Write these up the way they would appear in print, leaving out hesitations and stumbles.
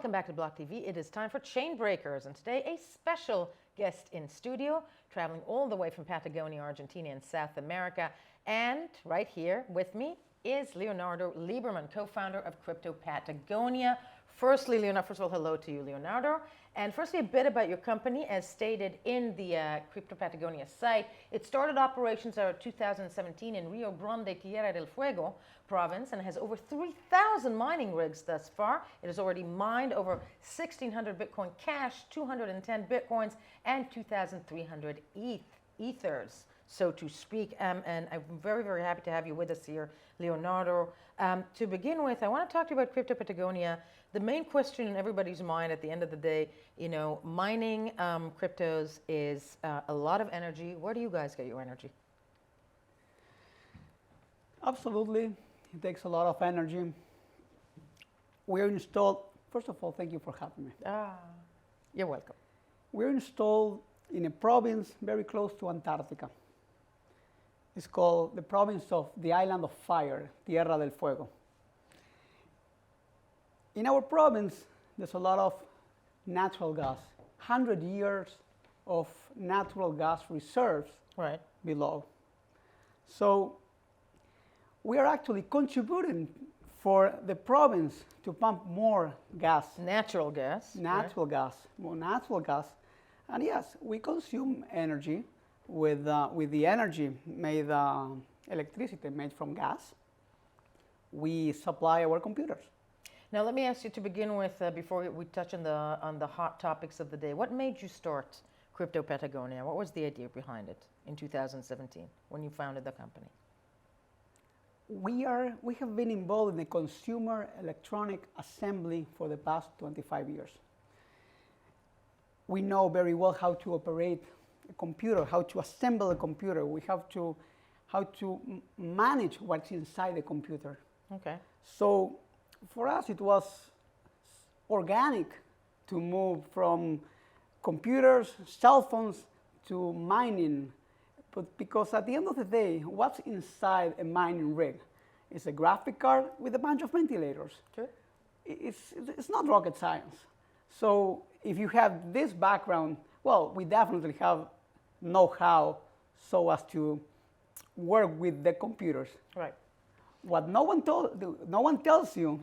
Welcome back to Block TV. It is time for Chain Breakers, and today a special guest in studio, traveling all the way from Patagonia, Argentina, in South America. And right here with me is Leandro Liberman, co-founder of Cryptopatagonia. Firstly, Leonardo, first of all, hello to you, Leonardo. And firstly, a bit about your company, as stated in the Cryptopatagonia site. It started operations in 2017 in Rio Grande, Tierra del Fuego province, and has over 3,000 mining rigs thus far. It has already mined over 1,600 Bitcoin Cash, 210 Bitcoins, and 2,300 Ethers, so to speak. And I'm very, very happy to have you with us here, Leonardo. To begin with, I want to talk to you about Cryptopatagonia. The main question in everybody's mind at the end of the day, you know, mining cryptos is a lot of energy. Where do you guys get your energy? Absolutely. It takes a lot of energy. We're installed, first of all, thank you for having me. You're welcome. We're installed in a province very close to Antarctica. It's called the province of the Island of Fire, Tierra del Fuego. In our province, there's a lot of natural gas, 100 years of natural gas reserves below. So we are actually contributing for the province to pump more gas. Natural gas. Natural gas, more natural gas. And yes, we consume energy with the energy made, electricity made from gas. We supply our computers. Now, let me ask you to begin with, before we touch on the hot topics of the day, what made you start Cryptopatagonia? What was the idea behind it in 2017 when you founded the company? We have been involved in the consumer electronic assembly for the past 25 years. We know very well how to operate a computer, how to assemble a computer. We have to how to manage what's inside the computer. Okay. So for us, it was organic to move from computers, cell phones, to mining. But because at the end of the day, what's inside a mining rig? It's a graphic card with a bunch of ventilators. Sure. It's not rocket science. So if you have this background, well, we definitely have know-how so as to work with the computers. Right. What no one tells you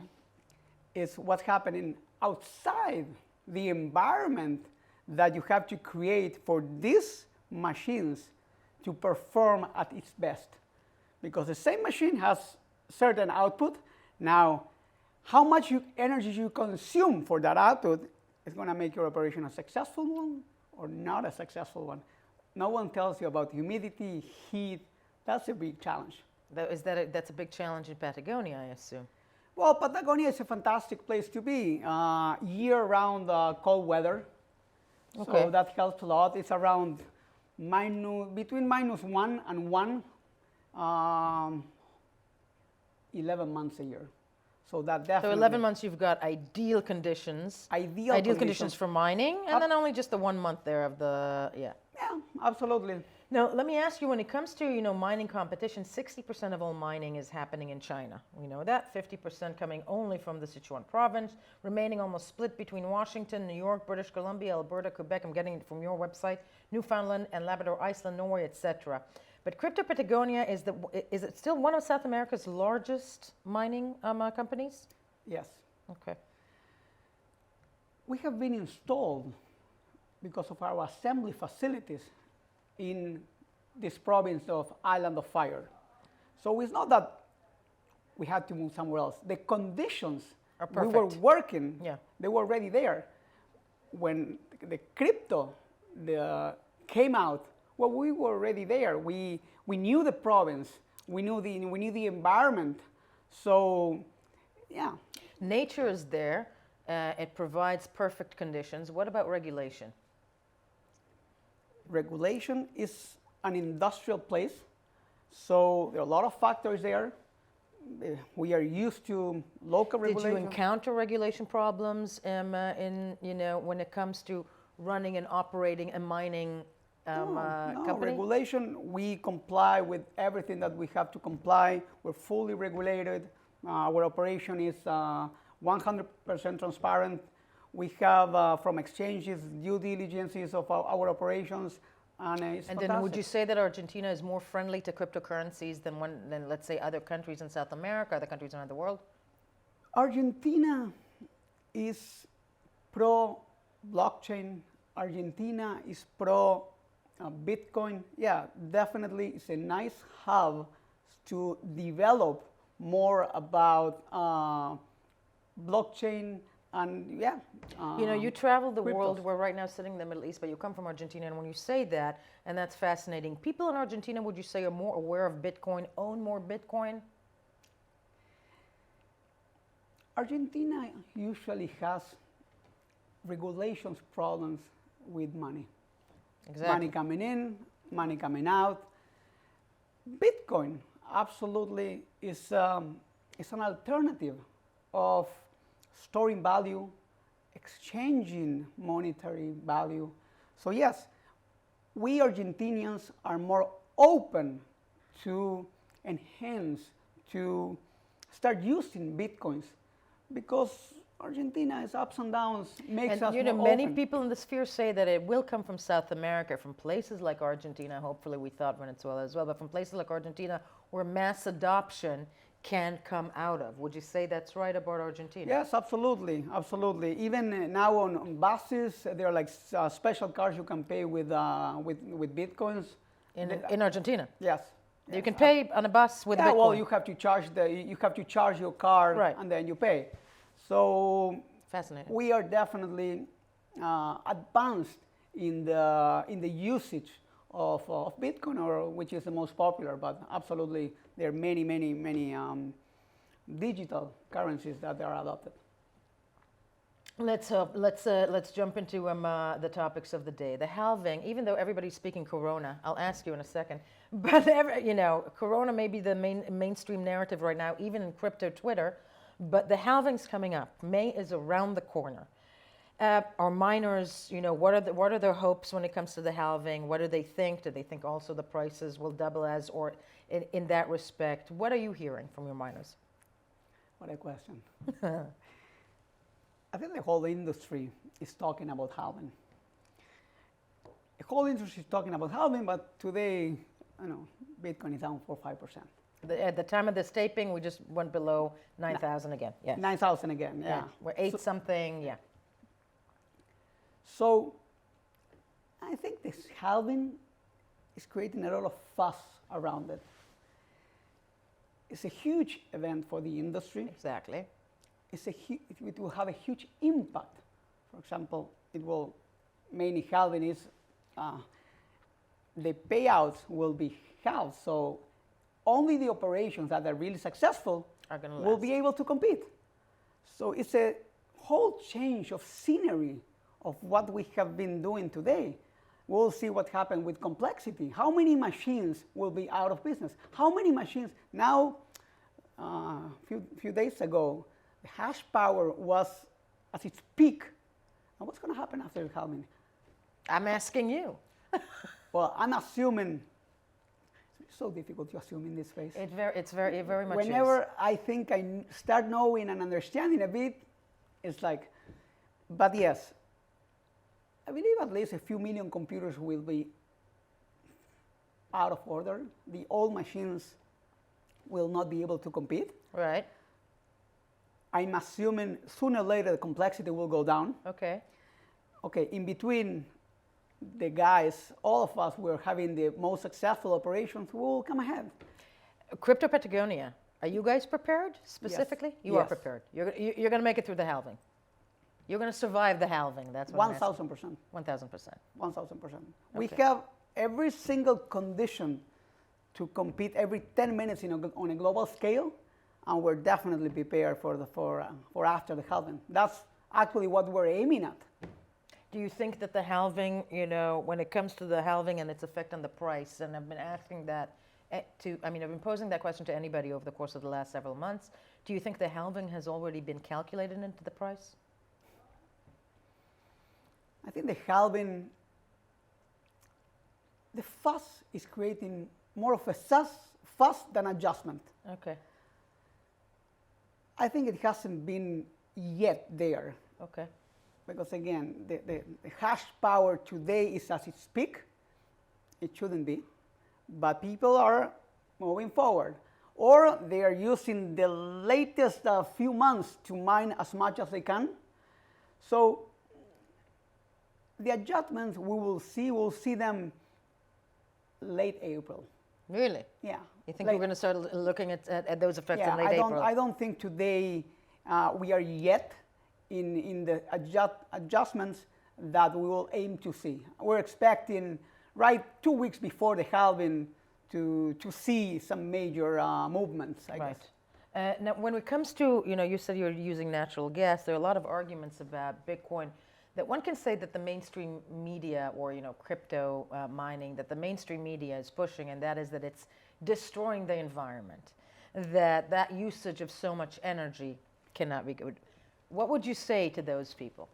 is what's happening outside the environment that you have to create for these machines to perform at its best. Because the same machine has certain output. Now, how much energy you consume for that output is going to make your operation a successful one or not a successful one. No one tells you about humidity, heat. That's a big challenge. That's a big challenge in Patagonia, I assume. Well, Patagonia is a fantastic place to be. Year-round cold weather. Okay. So that helps a lot. It's around between -1 and 1, 11 months a year. So that definitely. So 11 months, you've got ideal conditions. Ideal conditions for mining, and then only just the 1 month there of the, Yeah, absolutely. Now, let me ask you, when it comes to, mining competition, 60% of all mining is happening in China. We know that, 50% coming only from the Sichuan province, remaining almost split between Washington, New York, British Columbia, Alberta, Quebec, I'm getting it from your website, Newfoundland and Labrador, Iceland, Norway, etc. But Cryptopatagonia, is it still one of South America's largest mining companies? Yes. Okay. We have been installed because of our assembly facilities in this province of Island of Fire. So it's not that we had to move somewhere else. The conditions are perfect. We were working, they were already there. When the crypto came out, well, we were already there. We knew the province, we knew the environment. So, yeah. Nature is there. It provides perfect conditions. What about regulation? Regulation is an industrial place, so there are a lot of factors there. We are used to local regulation. Did you encounter regulation problems when it comes to running and operating a mining company? Regulation, we comply with everything that we have to comply. We're fully regulated. Our operation is 100% transparent. We have from exchanges due diligences of our operations, and it's And fantastic. then would you say that Argentina is more friendly to cryptocurrencies than let's say, other countries in South America, other countries around the world? Argentina is pro blockchain. Argentina is pro Bitcoin. Yeah, definitely it's a nice hub to develop more about blockchain and yeah. You know, you travel the cryptos. world. We're right now sitting in the Middle East, but you come from Argentina. And when you say that, and that's fascinating, people in Argentina, would you say, are more aware of Bitcoin, own more Bitcoin? Argentina usually has regulations problems with money. Exactly. Money coming in, money coming out. Bitcoin absolutely is an alternative of storing value, exchanging monetary value. So yes, we Argentinians are more open to enhance, to start using Bitcoins because Argentina is ups and downs, makes us And you know, more many open. people in the sphere say that it will come from South America, from places like Argentina. Hopefully, we thought Venezuela as well, but from places like Argentina, where mass adoption can come out of. Would you say that's right about Argentina? Yes, absolutely, absolutely. Even now on buses, there are like special cards you can pay with Bitcoins. In Argentina, Yes. you can pay on a bus with Yeah, Bitcoin. well, you have to charge your card, Right. and then you pay. So Fascinating. we are definitely advanced in the usage of Bitcoin, or which is the most popular. But absolutely, there are many digital currencies that are adopted. Let's jump into the topics of the day. The halving, even though everybody's speaking Corona, I'll ask you in a second, but you know, Corona may be the mainstream narrative right now, even in crypto Twitter, but the halving's coming up. May is around the corner. Are miners, you know, what are their hopes when it comes to the halving? What do they think? Do they think also the prices will double as, or in that respect? What are you hearing from your miners? What a question. I think the whole industry is talking about halving. The whole industry is talking about halving, but today, you know, Bitcoin is down 4-5%. At the time of this taping, we just went below 9,000 again. Yeah. 9,000 again, yeah. We're eight something, yeah. So I think this halving is creating a lot of fuss around it. It's a huge event for the industry. Exactly. It will have a huge impact. For example, it will mainly halving is the payouts will be halved. So only the operations that are really successful will be able to compete. So it's a whole change of scenery of what we have been doing today. We'll see what happens with complexity. How many machines will be out of business? How many machines? Now, a few days ago, the hash power was at its peak. And what's going to happen after the halving? I'm asking you. Well, I'm assuming. It's so difficult to assume in this phase. It's very much. Whenever I think I start knowing and understanding a bit, it's like, but yes, I believe at least a few million computers will be out of order. The old machines will not be able to compete. Right. I'm assuming sooner or later the complexity will go down. Okay. Okay, in between the guys, all of us were having the most successful operations, we will come ahead. Cryptopatagonia, are you guys prepared specifically? Yes. You are Yes. prepared. You're going to make it through the halving. You're going to survive the halving. That's what 1,000%. 1,000%. 1,000%. We Okay. have every single condition to compete every 10 minutes on a global scale, and we're definitely prepared for after the halving. That's actually what we're aiming at. Do you think that the halving, you know, when it comes to the halving and its effect on the price, and I've been asking that I've been posing that question to anybody over the course of the last several months. Do you think the halving has already been calculated into the price? I think the halving, the fuss is creating more of a fuss than adjustment. Okay. I think it hasn't been yet there. Okay. because again, the hash power today is at its peak. It shouldn't be, but people are moving forward, or they are using the latest few months to mine as much as they can. So the adjustments we'll see them late April. Really? Yeah. You think we're going to start looking at those effects in late April? I don't think today we are yet in the adjustments that we will aim to see. We're expecting right 2 weeks before the halving to see some major movements, I guess. Now, when it comes to, you said you're using natural gas, there are a lot of arguments about Bitcoin that one can say that the mainstream media or, crypto mining, that the mainstream media is pushing, and that is that it's destroying the environment, that usage of so much energy cannot be good. What would you say to those people?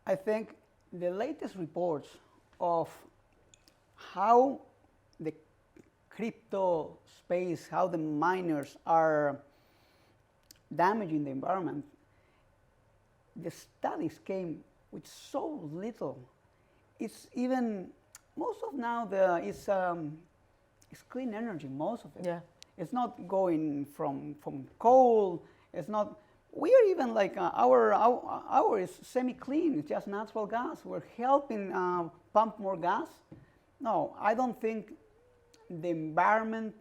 I think the latest reports of how the crypto space, how the miners are damaging the environment, the studies came with so little. It's even, most of now it's clean energy, most of it. Yeah. It's not going from coal, it's not, we are even like, our is semi-clean, it's just natural gas. We're helping pump more gas. No, I don't think the environment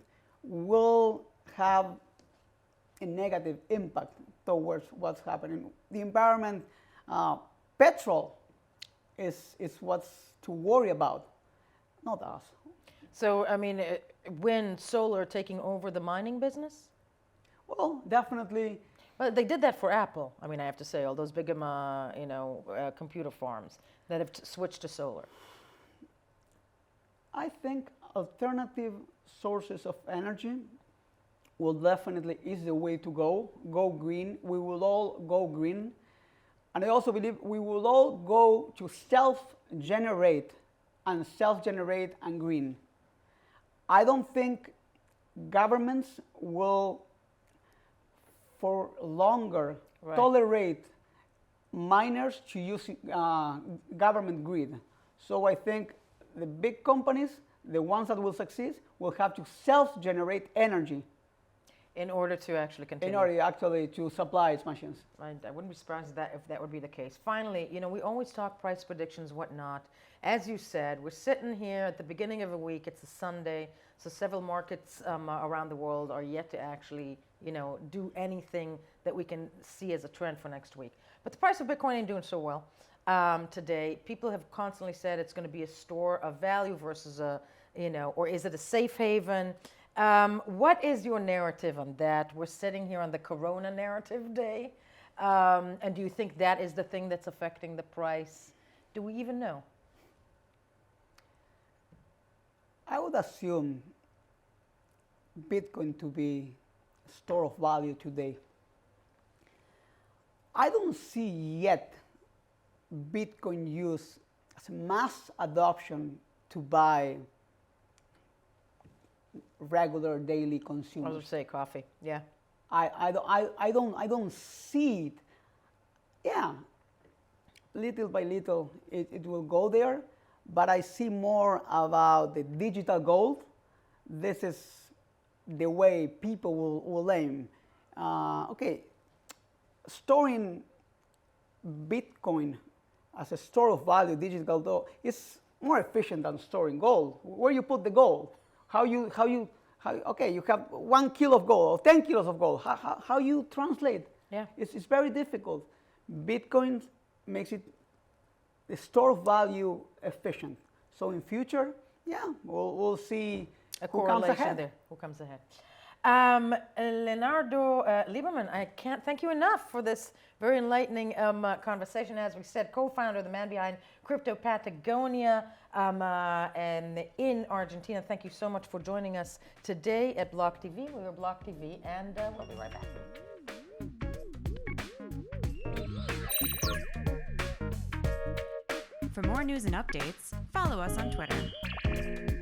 will have a negative impact towards what's happening. The environment, petrol is what's to worry about, not us. So, I mean, wind, solar taking over the mining business? Well, definitely. Well, they did that for Apple. I mean, I have to say, all those big, computer farms that have switched to solar. I think alternative sources of energy will definitely is the way to go. Go green. We will all go green. And I also believe we will all go to self-generate and green. I don't think governments will for longer tolerate miners to use government grid. So I think the big companies, the ones that will succeed, will have to self-generate energy. In order to actually continue. In order actually to supply its machines. I wouldn't be surprised if that would be the case. Finally, we always talk price predictions, whatnot. As you said, we're sitting here at the beginning of a week. It's a Sunday, so several markets around the world are yet to actually, do anything that we can see as a trend for next week. But the price of Bitcoin ain't doing so well today. People have constantly said it's going to be a store of value versus or is it a safe haven? What is your narrative on that? We're sitting here on the Corona narrative day. And do you think that is the thing that's affecting the price? Do we even know? I would assume Bitcoin to be a store of value today. I don't see yet Bitcoin used as a mass adoption to buy regular daily consumers. I would say coffee. Yeah. I don't see it. Yeah, little by little it will go there, but I see more about the digital gold. This is the way people will aim. Okay, storing Bitcoin as a store of value, digital gold, is more efficient than storing gold. Where you put the gold? Okay, you have 1 kilo of gold or 10 kilos of gold. How you translate? Yeah. It's very difficult. Bitcoin makes it the store of value efficient. So in future, yeah, we'll see a who comes ahead. there. Who comes ahead? Leandro Liberman, I can't thank you enough for this very enlightening conversation. As we said, co-founder, the man behind Cryptopatagonia and in Argentina. Thank you so much for joining us today at BLOCKTV. We are BLOCKTV, and we'll be right back. For more news and updates, follow us on Twitter.